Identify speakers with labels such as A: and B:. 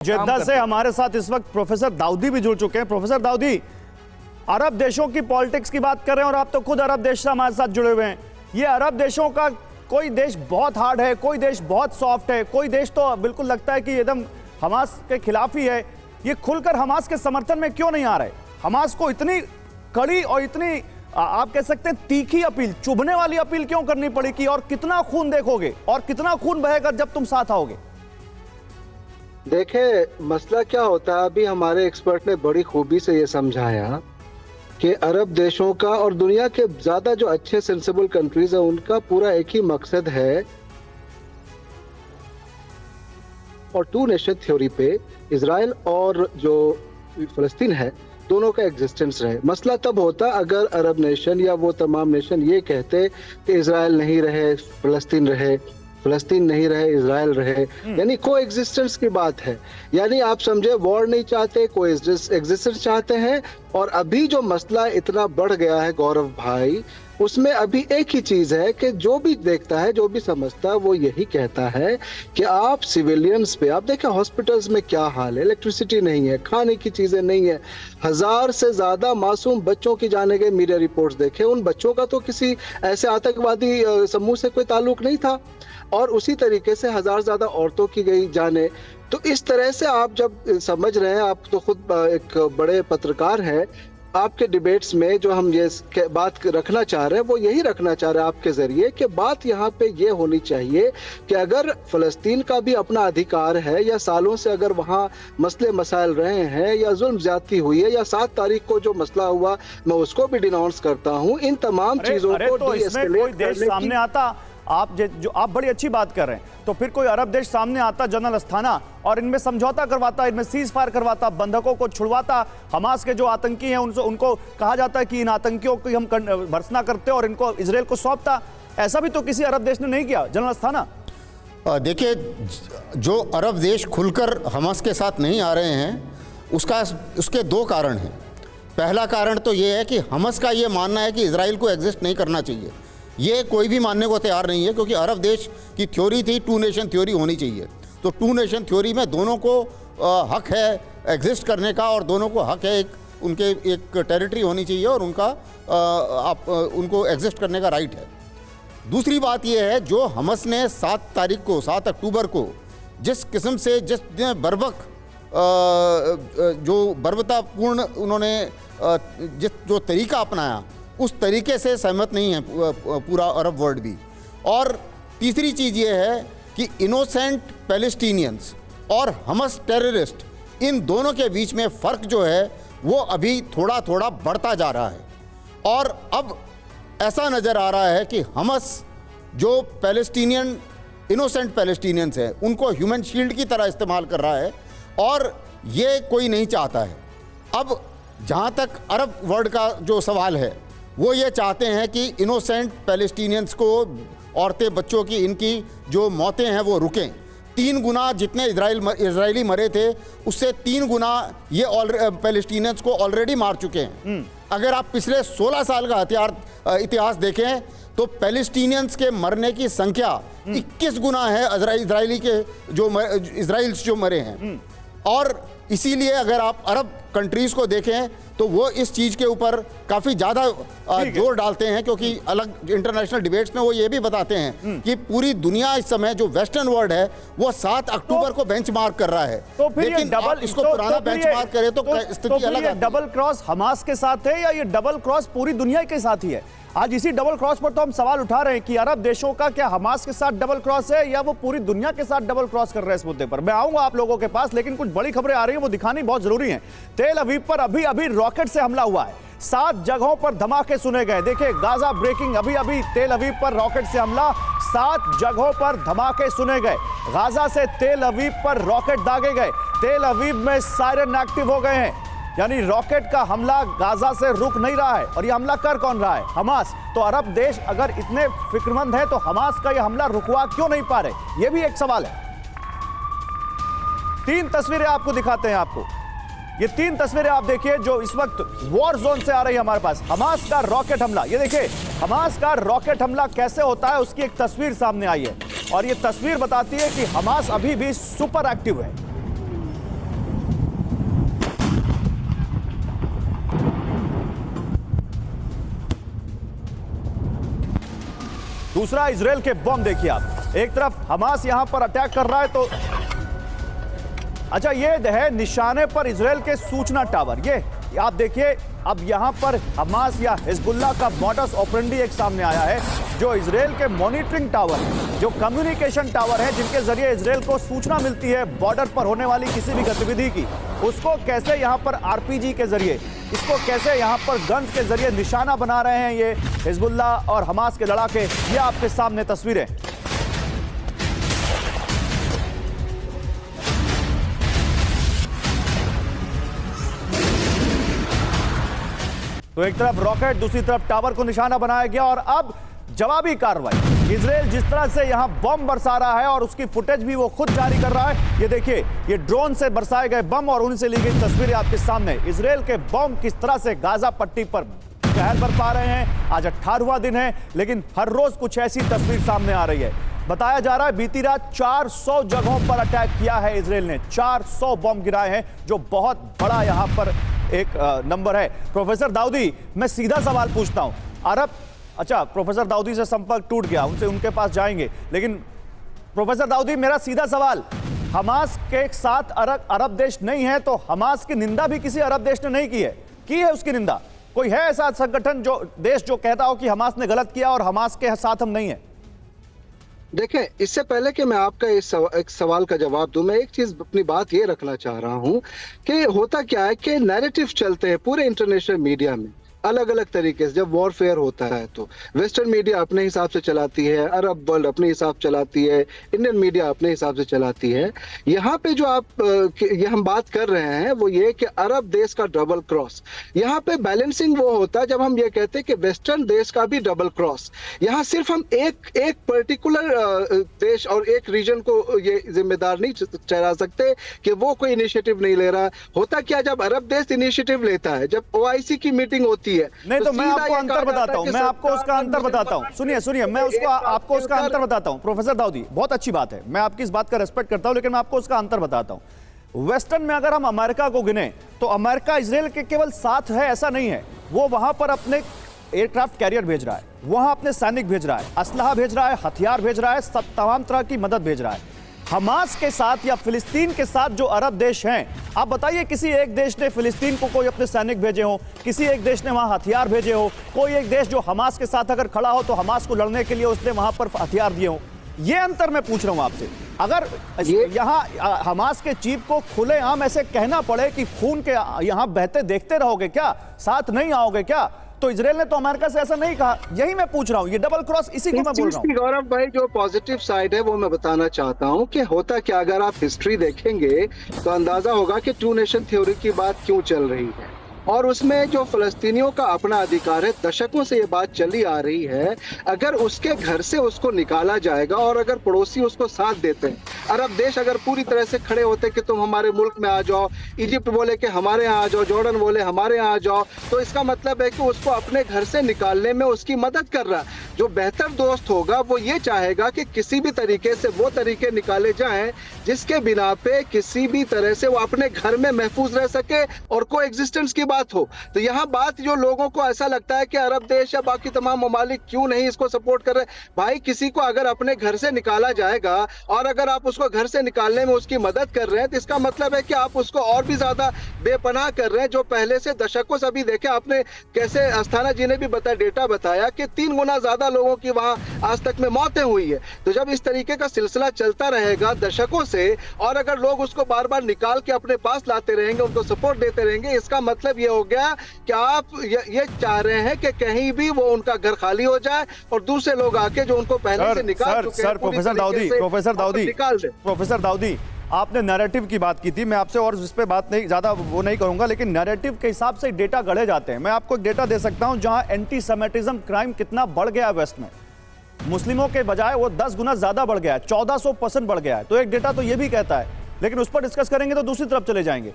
A: जिद्दा से हमारे साथ इस वक्त प्रोफेसर दाऊदी भी जुड़ चुके हैं। प्रोफेसर दाऊदी, अरब देशों की पॉलिटिक्स की बात कर रहे हैं और आप तो खुद अरब देश से हमारे साथ जुड़े हुए हैं। ये अरब देशों का कोई देश बहुत हार्ड है, कोई देश बहुत सॉफ्ट है, कोई देश तो बिल्कुल लगता है कि एकदम हमास के खिलाफ ही है। ये खुलकर हमास के समर्थन में क्यों नहीं आ रहे? हमास को इतनी कड़ी और इतनी आप कह सकते हैं तीखी अपील, चुभने वाली अपील क्यों करनी पड़ी कि और कितना खून देखोगे और कितना खून बहेगा जब तुम साथ आओगे?
B: देखे, मसला क्या होता है, अभी हमारे एक्सपर्ट ने बड़ी खूबी से ये समझाया कि अरब देशों का और दुनिया के ज्यादा जो अच्छे सेंसिबल कंट्रीज है उनका पूरा एक ही मकसद है और टू नेशन थ्योरी पे इजराइल और जो फलस्तीन है दोनों का एग्जिस्टेंस रहे। मसला तब होता अगर अरब नेशन या वो तमाम नेशन ये कहते कि इजराइल नहीं रहे फलस्तीन रहे, फलस्तीन नहीं रहे इजराइल रहे, यानी को एग्जिस्टेंस की बात है। यानी आप समझे, वॉर नहीं चाहते, को एग्जिस्टेंस चाहते हैं। और अभी जो मसला इतना बढ़ गया है गौरव भाई, उसमें अभी एक ही चीज है कि जो भी देखता है, जो भी समझता है, वो यही कहता है कि आप सिविलियंस पे, आप देखें हॉस्पिटल्स में क्या हाल है, इलेक्ट्रिसिटी नहीं है, खाने की चीजें नहीं है, 1000 से ज्यादा मासूम बच्चों की जाने गए मीडिया रिपोर्ट्स देखे। उन बच्चों का तो किसी ऐसे आतंकवादी समूह से कोई ताल्लुक नहीं था, और उसी तरीके से 1000 ज्यादा औरतों की गई जाने। तो इस तरह से आप जब समझ रहे हैं, आप तो खुद एक बड़े पत्रकार हैं, आपके डिबेट्स में जो हम ये बात रखना चाह रहे हैं वो यही रखना चाह रहे हैं आपके जरिए कि बात यहाँ पे ये होनी चाहिए कि अगर फलस्तीन का भी अपना अधिकार है, या सालों से अगर वहाँ मसले मसाइल रहे हैं, या जुल्म ज्यादती हुई है, या 7 तारीख को जो मसला हुआ मैं उसको भी डिनाउंस करता हूँ, इन तमाम चीजों को
A: तो इसमें कोई देश सामने आता, आप जो आप बड़ी अच्छी बात कर रहे हैं, तो फिर कोई अरब देश सामने आता जनरल अस्थाना और इनमें समझौता करवाता, इनमें सीज फायर करवाता, बंधकों को छुड़वाता, हमास के जो आतंकी हैं उनको कहा जाता है कि इन आतंकियों की हम भर्त्सना करते हैं और इनको इजराइल को सौंपता। ऐसा भी तो किसी अरब देश ने नहीं किया जनरल अस्थाना।
C: देखिए, जो अरब देश खुलकर हमास के साथ नहीं आ रहे हैं उसके 2 कारण हैं। पहला कारण तो ये है कि हमास का ये मानना है कि इजराइल को एग्जिस्ट नहीं करना चाहिए। ये कोई भी मानने को तैयार नहीं है, क्योंकि अरब देश की थ्योरी थी टू नेशन थ्योरी होनी चाहिए। तो टू नेशन थ्योरी में दोनों को हक है एग्जिस्ट करने का, और दोनों को हक है उनके एक टेरिटरी होनी चाहिए और उनको एग्जिस्ट करने का राइट है। दूसरी बात ये है, जो हमास ने 7 अक्टूबर को जिस किस्म से जो बर्बरतापूर्ण उन्होंने जो तरीका अपनाया, उस तरीके से सहमत नहीं है पूरा अरब वर्ल्ड भी। और तीसरी चीज़ ये है कि इनोसेंट पैलेस्टीनियंस और हमास टेररिस्ट, इन दोनों के बीच में फ़र्क जो है वो अभी थोड़ा थोड़ा बढ़ता जा रहा है। और अब ऐसा नज़र आ रहा है कि हमास जो इनोसेंट पैलेस्टीनियंस हैं उनको ह्यूमन शील्ड की तरह इस्तेमाल कर रहा है, और ये कोई नहीं चाहता है। अब जहाँ तक अरब वर्ल्ड का जो सवाल है, वो ये चाहते हैं कि इनोसेंट पैलेस्टीनियंस को, औरतें बच्चों की, इनकी जो मौतें हैं वो रुकें। 3 गुना जितने इजरायली मरे थे उससे 3 गुना ये पैलेस्टीनियंस को ऑलरेडी मार चुके हैं। अगर आप पिछले 16 साल का इतिहास देखें तो पैलेस्टीनियंस के मरने की संख्या 21 गुना है इजराइल जो मरे हैं। और इसीलिए अगर आप अरब कंट्रीज को देखें तो वो इस चीज़ के ऊपर काफ़ी ज़्यादा जोर डालते हैं, क्योंकि अलग इंटरनेशनल डिबेट्स में वो ये भी बताते हैं कि पूरी दुनिया इस समय जो वेस्टर्न वर्ल्ड है वो 7 अक्टूबर को बेंचमार्क कर रहा है।
A: तो फिर
C: लेकिन आप इसको पुराना बेंचमार्क करें तो स्थिति अलग है।
A: डबल क्रॉस हमास के साथ है या ये डबल क्रॉस पूरी दुनिया के साथ ही है? आज इसी डबल क्रॉस पर तो हम सवाल उठा रहे हैं कि अरब देशों का क्या हमास के साथ डबल क्रॉस है या वो पूरी दुनिया के साथ डबल क्रॉस कर रहे हैं इस मुद्दे पर। मैं आऊंगा आप लोगों के पास, लेकिन कुछ बड़ी खबरें आ रही हैं, वो दिखानी बहुत जरूरी है। तेल अवीव पर अभी रॉकेट से हमला हुआ है, 7 जगहों पर धमाके सुने गए। देखिए, गाजा ब्रेकिंग, अभी तेल अवीव पर रॉकेट से हमला, 7 जगहों पर धमाके सुने गए। गाजा से तेल अवीव पर रॉकेट दागे गए, तेल अवीव में सायरन एक्टिव हो गए हैं, यानी रॉकेट का हमला गाजा से रुक नहीं रहा है। और यह हमला कर कौन रहा है? हमास। तो अरब देश अगर इतने फिक्रमंद है तो हमास का यह हमला रुकवा क्यों नहीं पा रहे? यह भी एक सवाल है। 3 तस्वीरें आपको दिखाते हैं। आपको ये 3 तस्वीरें आप देखिए जो इस वक्त वॉर जोन से आ रही है हमारे पास। हमास का रॉकेट हमला, ये देखिए हमास का रॉकेट हमला कैसे होता है उसकी एक तस्वीर सामने आई है, और ये तस्वीर बताती है कि हमास अभी भी सुपर एक्टिव है। दूसरा इजराइल के बम देखिए आप, एक तरफ हमास यहां पर अटैक कर रहा है तो अच्छा ये है निशाने पर इजराइल के सूचना टावर, ये आप देखिए। अब यहां पर हमास या हिजबुल्लाह का मॉडस ऑपरेंडी एक सामने आया है, जो इजराइल के मॉनिटरिंग टावर, जो कम्युनिकेशन टावर है, जिनके जरिए इजराइल को सूचना मिलती है बॉर्डर पर होने वाली किसी भी गतिविधि की, उसको कैसे यहां पर आरपीजी के जरिए, इसको कैसे यहां पर गन्स के जरिए निशाना बना रहे हैं ये हिजबुल्लाह और हमास के लड़ाके। ये आपके सामने तस्वीरें। तो एक तरफ रॉकेट, दूसरी तरफ टावर को निशाना बनाया गया और अब जवाबी कार्रवाई। इजराइल जिस तरह से यहां बम बरसा रहा है और उसकी फुटेज भी वो खुद जारी कर रहा है। ये देखिए, ये ड्रोन से बरसाए गए बम और उनसे ली गई तस्वीरें आपके सामने। इजराइल के बम किस तरह से गाजा पट्टी पर कहर बरपा रहे हैं। आज 18वां दिन है, लेकिन हर रोज कुछ ऐसी तस्वीर सामने आ रही है। बताया जा रहा है बीती रात 400 जगहों पर अटैक किया है इजराइल ने, 400 बम गिराए हैं, जो बहुत बड़ा यहां पर एक नंबर है। प्रोफेसर दाऊदी, मैं सीधा सवाल पूछता हूं। अरब, अच्छा प्रोफेसर दाऊदी से संपर्क टूट गया, उनसे उनके पास जाएंगे, लेकिन प्रोफेसर दाऊदी मेरा सीधा सवाल, हमास के साथ अरब देश नहीं है तो हमास की निंदा भी किसी अरब देश ने नहीं की है उसकी निंदा? कोई है ऐसा संगठन जो देश जो कहता हो कि हमास ने गलत किया और हमास के साथ हम नहीं है?
B: देखें, इससे पहले कि मैं आपका एक सवाल का जवाब दूं, मैं एक चीज अपनी बात ये रखना चाह रहा हूं कि होता क्या है कि नैरेटिव चलते हैं पूरे इंटरनेशनल मीडिया में अलग अलग तरीके से। जब वॉरफेयर होता है तो वेस्टर्न मीडिया अपने हिसाब से चलाती है, अरब वर्ल्ड अपने हिसाब से चलाती है, इंडियन मीडिया अपने हिसाब से चलाती है। यहाँ पे जो ये हम बात कर रहे हैं वो ये कि अरब देश का डबल क्रॉस, यहाँ पे बैलेंसिंग वो होता है जब हम ये कहते हैं कि वेस्टर्न देश का भी डबल क्रॉस। यहाँ सिर्फ हम एक पर्टिकुलर देश और एक रीजन को ये जिम्मेदार नहीं ठहरा सकते कि वो कोई इनिशिएटिव नहीं ले रहा। होता क्या, जब अरब देश इनिशिएटिव लेता है, जब OIC की मीटिंग होती है,
A: नहीं तो मैं आपको अंतर बताता हूं, मैं आपको उसका अंतर बताता हूं। सुनिए मैं आपको उसका अंतर बताता हूं। प्रोफेसर दाऊदी, बहुत अच्छी बात है, मैं आपकी इस बात का रिस्पेक्ट करता हूं, लेकिन मैं आपको उसका अंतर बताता हूं। वेस्टर्न में अगर हम अमेरिका को गिने तो अमेरिका इजराइल के केवल साथ है ऐसा नहीं है, वो वहां पर अपने एयरक्राफ्ट कैरियर भेज रहा है, वहां अपने सैनिक भेज रहा है, असलहा भेज रहा है, हथियार भेज रहा है, सब तमाम तरह की मदद भेज रहा है। हमास के साथ या फिलिस्तीन के साथ जो अरब देश हैं, आप बताइए किसी एक देश ने फिलिस्तीन को कोई अपने सैनिक भेजे हो, किसी एक देश ने वहां हथियार भेजे हो, कोई एक देश जो हमास के साथ अगर खड़ा हो तो हमास को लड़ने के लिए उसने वहां पर हथियार दिए हो? ये अंतर मैं पूछ रहा हूं आपसे। अगर यहां हमास के चीफ को खुलेआम ऐसे कहना पड़े कि खून के यहां बहते देखते रहोगे क्या, साथ नहीं आओगे क्या, तो इजराइल ने तो अमेरिका से ऐसा नहीं कहा। यही मैं पूछ रहा हूं, ये डबल क्रॉस, इसी को मैं बोल रहा हूं।
B: गौरव भाई, जो पॉजिटिव साइड है वो मैं बताना चाहता हूं कि होता क्या, अगर आप हिस्ट्री देखेंगे तो अंदाजा होगा कि टू नेशन थ्योरी की बात क्यों चल रही है, और उसमें जो फलस्तीनियों का अपना अधिकार है, दशकों से ये बात चली आ रही है। अगर उसके घर से उसको निकाला जाएगा और अगर पड़ोसी उसको साथ देते हैं, अरब देश अगर पूरी तरह से खड़े होते कि तुम हमारे मुल्क में आ जाओ, इजिप्ट बोले कि हमारे यहाँ आ जाओ, जॉर्डन बोले हमारे यहाँ आ जाओ, तो इसका मतलब है कि उसको अपने घर से निकालने में उसकी मदद कर रहा है। जो बेहतर दोस्त होगा वो ये चाहेगा कि किसी भी तरीके से वो तरीके निकाले जाएं जिसके बिना पे किसी भी तरह से वो अपने घर में महफूज रह सके और को एग्जिस्टेंस की बात हो। तो यहाँ बात जो लोगों को ऐसा लगता है कि अरब देश या बाकी तमाम ममालिक क्यों नहीं इसको सपोर्ट कर रहे, भाई किसी को अगर अपने घर से निकाला जाएगा और अगर आप उसको घर से निकालने में उसकी मदद कर रहे हैं तो इसका मतलब है कि आप उसको और भी ज्यादा बेपनाह कर रहे हैं। जो पहले से दशकों से, अभी देखे आपने कैसे अस्थाना जी ने भी डेटा बताया कि 3 गुना ज्यादा लोगों की वहां आज तक में मौतें हुई है। तो जब इस तरीके का सिलसिला चलता रहेगा दशकों से और अगर लोग उसको बार बार निकाल के अपने पास लाते रहेंगे, उनको सपोर्ट देते रहेंगे, इसका मतलब ये हो गया कि आप ये चाह रहे हैं कि कहीं भी वो उनका घर खाली हो जाए और दूसरे लोग आके जो उनको पहले से निकाल चुके हैं
A: प्रोफेसर दाऊदी, आपने नैरेटिव की बात की थी, मैं आपसे और इस पे बात नहीं ज्यादा वो नहीं करूंगा, लेकिन नैरेटिव के हिसाब से डेटा गढ़े जाते हैं। मैं आपको डेटा दे सकता हूं जहां एंटी सेमेटिज्म क्राइम कितना बढ़ गया है वेस्ट में, मुस्लिमों के बजाय वो 10 गुना ज्यादा बढ़ गया है, 1400% बढ़ गया है। तो एक डेटा तो ये भी कहता है, लेकिन उस पर डिस्कस करेंगे तो दूसरी तरफ चले जाएंगे।